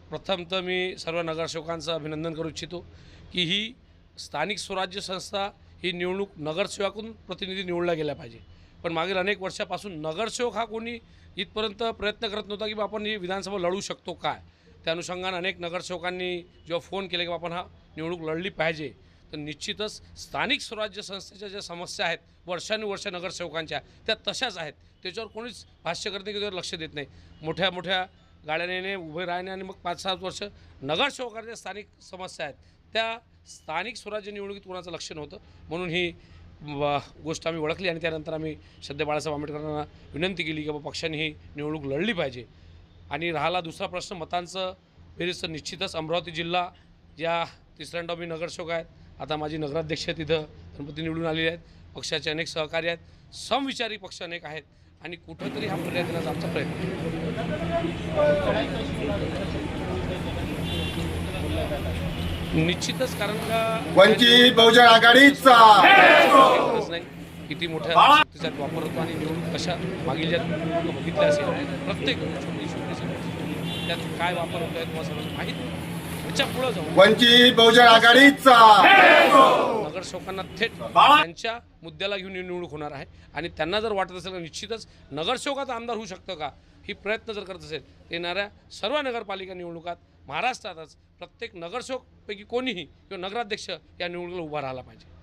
प्रथम तर मी सर्व नगरसेवकांचं अभिनंदन करू इच्छितो की ही स्थानिक स्वराज्य संस्था ही निवडणूक नगरसेवकाकडून प्रतिनिधी निवडला गेला पाहिजे। पण मागील अनेक वर्षापासून नगरसेवक हा कोणी इथपर्यंत प्रयत्न करत नव्हता की आपण ही विधानसभा लढू शकतो काय। त्या अनुषंगाने अनेक नगरसेवकांनी जेव्हा फोन केले की आपण हा निवडणूक लढली पाहिजे, तर निश्चितच स्थानिक स्वराज्य संस्थेच्या ज्या समस्या आहेत वर्षानुवर्ष नगरसेवकांच्या त्या तशाच आहेत। त्याच्यावर कोणीच भाष्य करते की त्यावर लक्ष देत नाही। मोठ्या मोठ्या गाड्याने उभे राहणे आणि मग 5-7 वर्ष नगरसेवकांच्या स्थानिक समस्या आहेत त्या स्थानिक स्वराज्य निवडणुकीत कोणाचं लक्ष नव्हतं। म्हणून ही गोष्ट आम्ही ओळखली आणि त्यानंतर आम्ही श्रद्धेय बाळासाहेब आंबेडकरांना विनंती केली की बाबा पक्षाने ही निवडणूक लढली पाहिजे। आणि राहिला दुसरा प्रश्न मतांचं बेरीज, निश्चितच अमरावती जिल्हा ज्या तिसऱ्यांदा मी नगरसेवक आहेत, आता माझी नगराध्यक्ष तिथं गणपती निवडून आलेले आहेत, पक्षाचे अनेक सहकारी आहेत, समविचारी पक्ष अनेक आहेत आणि कुठंतरी हा पर्याय देण्याचा आमचा प्रयत्न निश्चितच, कारण का वंचित बहुजन आघाडीचा नाही किती मोठ्या शक्तीचा वापर होतो आणि निवडणूक कशा मागील ज्या निवडणूक बघितल्या असेल प्रत्येक छोटी त्यात काय वापर होतो आहे तुम्हाला सर्वांना माहीत नाही। त्याच्या पुढे जाऊन वंचित बहुजन आघाडीचा नगरसेवकांना थेट त्यांच्या मुद्द्याला घेऊन निवडणूक होणार आहे आणि त्यांना जर वाटत असेल निश्चितच नगरसेवकाचा आमदार होऊ शकतं का ही प्रयत्न जर करत असेल, येणाऱ्या सर्व नगरपालिका निवडणुकात महाराष्ट्रातच प्रत्येक नगरसेवकपैकी कोणीही किंवा नगराध्यक्ष या निवडणुकीला उभा राहिला पाहिजे।